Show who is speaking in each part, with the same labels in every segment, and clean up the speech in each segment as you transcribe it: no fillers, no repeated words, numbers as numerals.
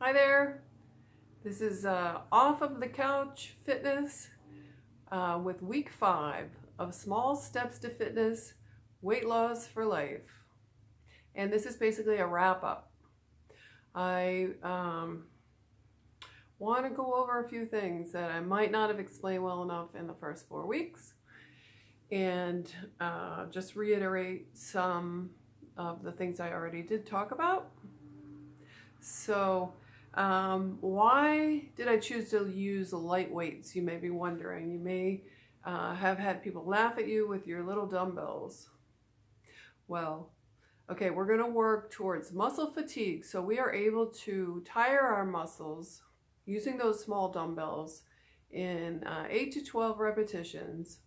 Speaker 1: Hi there. This is Off of the Couch Fitness with week 5 of Small Steps to Fitness Weight Loss for Life. And this is basically a wrap up. I want to go over a few things that I might not have explained well enough in the first 4 weeks and just reiterate some of the things I already did talk about. So, why did I choose to use light weights? You may be wondering. You may have had people laugh at you with your little dumbbells. Well, okay, we're going to work towards muscle fatigue. So we are able to tire our muscles using those small dumbbells in 8 to 12 repetitions.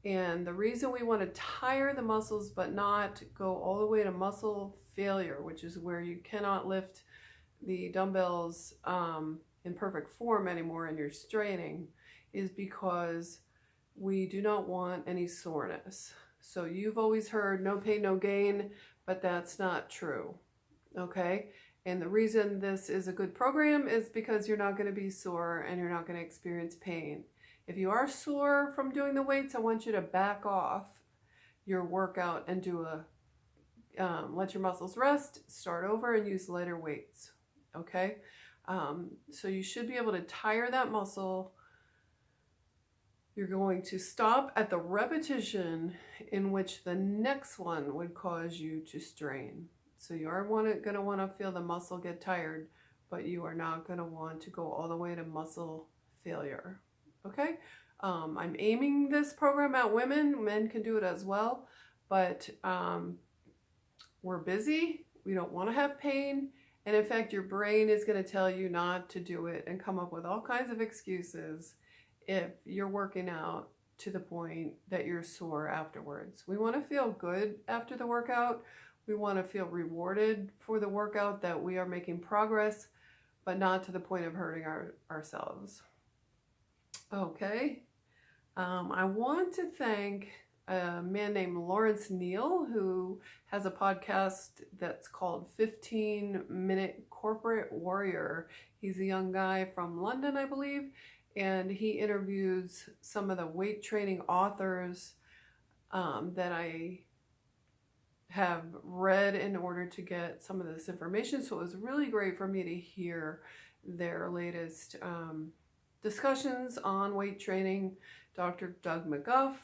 Speaker 1: And the reason we want to tire the muscles but not go all the way to muscle failure, which is where you cannot lift the dumbbells in perfect form anymore and you're straining, is because we do not want any soreness. So you've always heard no pain, no gain, but that's not true, okay? And the reason this is a good program is because you're not going to be sore and you're not going to experience pain. If you are sore from doing the weights, I want you to back off your workout and do let your muscles rest, start over, and use lighter weights. Okay, so you should be able to tire that muscle. You're going to stop at the repetition in which the next one would cause you to strain. So you are going to want to feel the muscle get tired, but you are not going to want to go all the way to muscle failure. Okay, I'm aiming this program at women. Men can do it as well, but we're busy. We don't want to have pain. And in fact, your brain is going to tell you not to do it and come up with all kinds of excuses if you're working out to the point that you're sore afterwards. We want to feel good after the workout. We want to feel rewarded for the workout, that we are making progress, but not to the point of hurting ourselves. Okay. I want to thank a man named Lawrence Neal, who has a podcast that's called 15-Minute Corporate Warrior. He's a young guy from London, I believe, and he interviews some of the weight training authors that I have read in order to get some of this information. So it was really great for me to hear their latest discussions on weight training. Dr. Doug McGuff,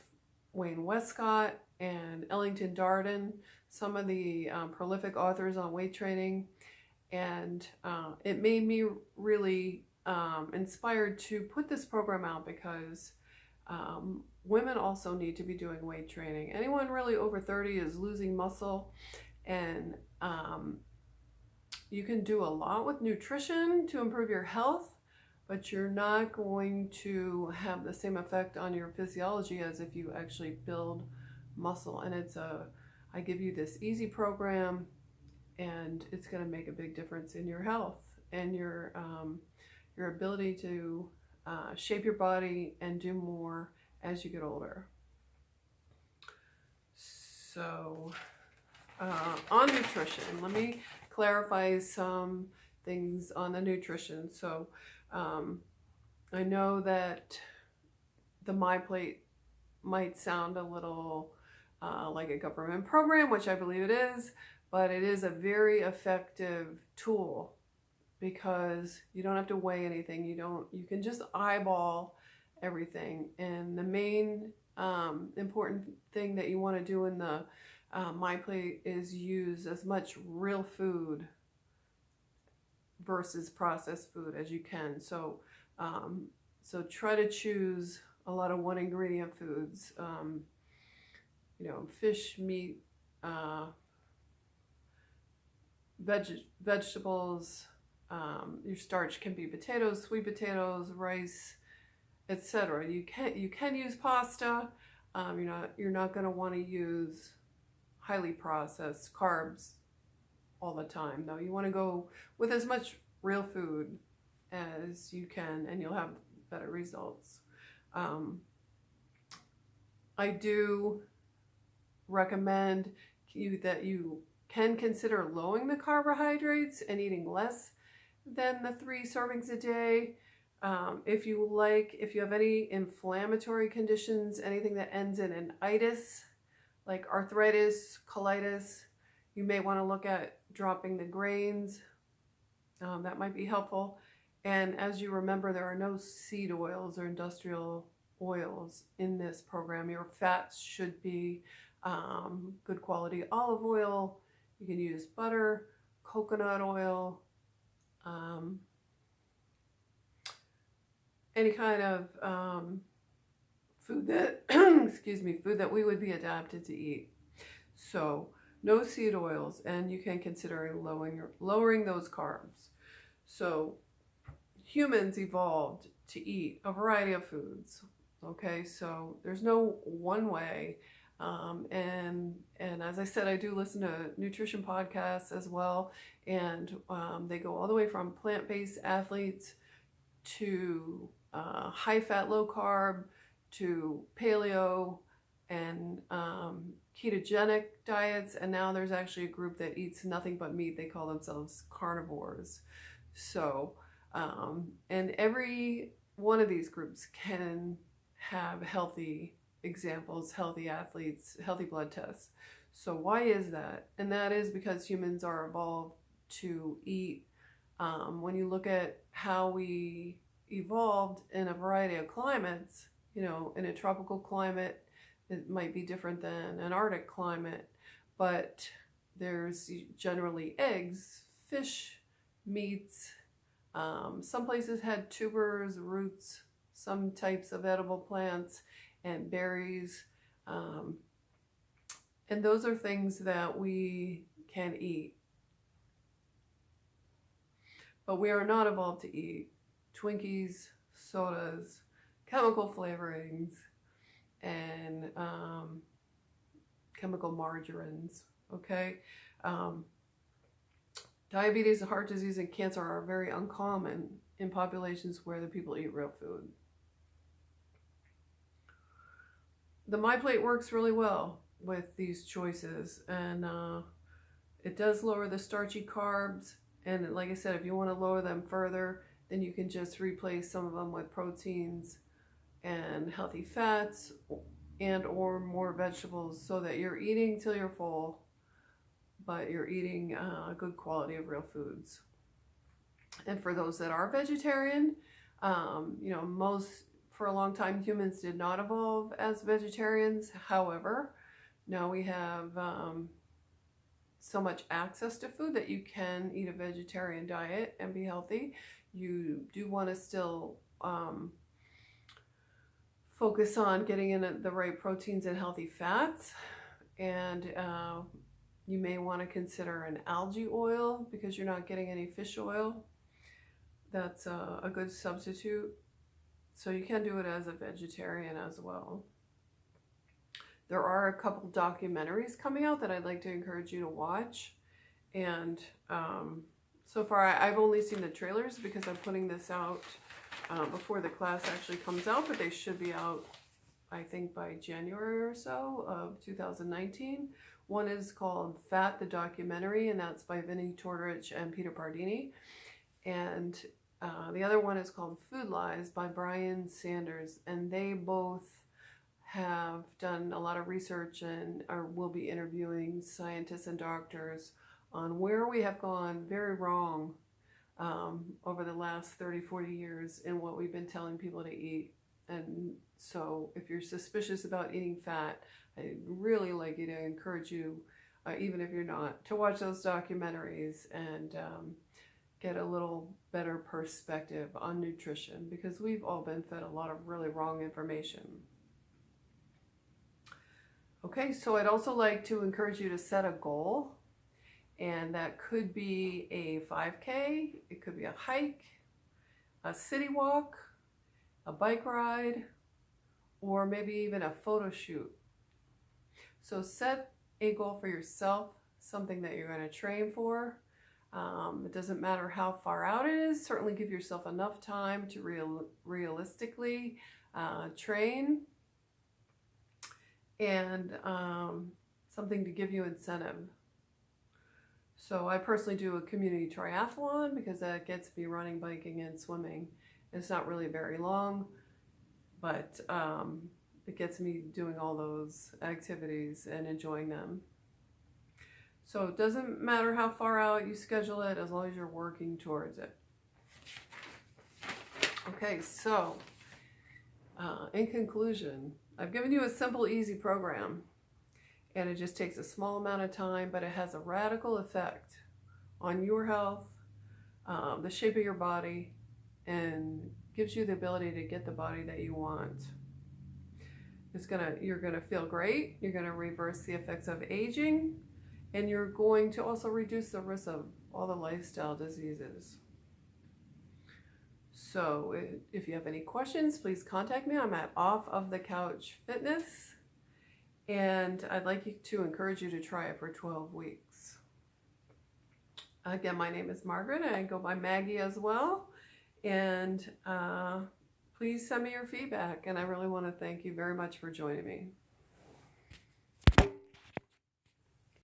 Speaker 1: Wayne Westcott, and Ellington Darden, some of the prolific authors on weight training. And it made me really inspired to put this program out because women also need to be doing weight training. Anyone really over 30 is losing muscle, and you can do a lot with nutrition to improve your health, but you're not going to have the same effect on your physiology as if you actually build muscle. And I give you this easy program, and it's going to make a big difference in your health and your ability to shape your body and do more as you get older. So on nutrition, let me clarify some things on the nutrition. So I know that the MyPlate might sound a little like a government program, which I believe it is, but it is a very effective tool because you don't have to weigh anything. You can just eyeball everything. And the main important thing that you want to do in the MyPlate is use as much real food versus processed food as you can. So try to choose a lot of one ingredient foods, fish, meat, vegetables. Your starch can be potatoes, sweet potatoes, rice, etc. You can use pasta. You're not going to want to use highly processed carbs all the time, though. You want to go with as much real food as you can, and you'll have better results. I do recommend that you can consider lowering the carbohydrates and eating less than the 3 servings a day. If you have any inflammatory conditions, anything that ends in an itis, like arthritis, colitis, you may want to look at dropping the grains. That might be helpful. And as you remember, there are no seed oils or industrial oils in this program. Your fats should be good quality olive oil. You can use butter, coconut oil, any kind of food that food that we would be adapted to eat. So no seed oils, and you can consider lowering those carbs. So humans evolved to eat a variety of foods. Okay, so there's no one way. And as I said, I do listen to nutrition podcasts as well, and they go all the way from plant-based athletes to high-fat, low-carb, to paleo and ketogenic diets, and now there's actually a group that eats nothing but meat. They call themselves carnivores. So, and every one of these groups can have healthy examples, healthy athletes, healthy blood tests. So why is that? And that is because humans are evolved to eat. When you look at how we evolved in a variety of climates, you know, in a tropical climate, it might be different than an Arctic climate, but there's generally eggs, fish, meats. Some places had tubers, roots, some types of edible plants, and berries. And those are things that we can eat. But we are not evolved to eat Twinkies, sodas, chemical flavorings, and chemical margarines, okay? Diabetes, heart disease, and cancer are very uncommon in populations where the people eat real food. The MyPlate works really well with these choices, and it does lower the starchy carbs, and like I said, if you want to lower them further, then you can just replace some of them with proteins and healthy fats and or more vegetables, so that you're eating till you're full, but you're eating a good quality of real foods. And for those that are vegetarian, you know, for a long time humans did not evolve as vegetarians. However, now we have so much access to food that you can eat a vegetarian diet and be healthy. You do want to still focus on getting in the right proteins and healthy fats, and you may want to consider an algae oil because you're not getting any fish oil. That's a good substitute. So you can do it as a vegetarian as well. There are a couple documentaries coming out that I'd like to encourage you to watch. And so far I've only seen the trailers because I'm putting this out before the class actually comes out, but they should be out, I think, by January or so of 2019. One is called Fat, the Documentary, and that's by Vinnie Tortorich and Peter Pardini. And the other one is called Food Lies by Brian Sanders, and they both have done a lot of research and will be interviewing scientists and doctors on where we have gone very wrong over the last 30, 40 years in what we've been telling people to eat. And so if you're suspicious about eating fat, I'd really like you to encourage you, even if you're not, to watch those documentaries and get a little better perspective on nutrition, because we've all been fed a lot of really wrong information. Okay, so I'd also like to encourage you to set a goal, and that could be a 5K, it could be a hike, a city walk, a bike ride, or maybe even a photo shoot. So set a goal for yourself, something that you're going to train for. It doesn't matter how far out it is. Certainly give yourself enough time to realistically train, and something to give you incentive. So I personally do a community triathlon because that gets me running, biking, and swimming. It's not really very long, but it gets me doing all those activities and enjoying them. So it doesn't matter how far out you schedule it as long as you're working towards it. Okay, so in conclusion, I've given you a simple, easy program, and it just takes a small amount of time, but it has a radical effect on your health, the shape of your body, and gives you the ability to get the body that you want. You're gonna feel great. You're gonna reverse the effects of aging, and you're going to also reduce the risk of all the lifestyle diseases. So if you have any questions, please contact me. I'm at Off of the Couch Fitness, and I'd like to encourage you to try it for 12 weeks. Again, my name is Margaret, and I go by Maggie as well. And please send me your feedback, and I really want to thank you very much for joining me.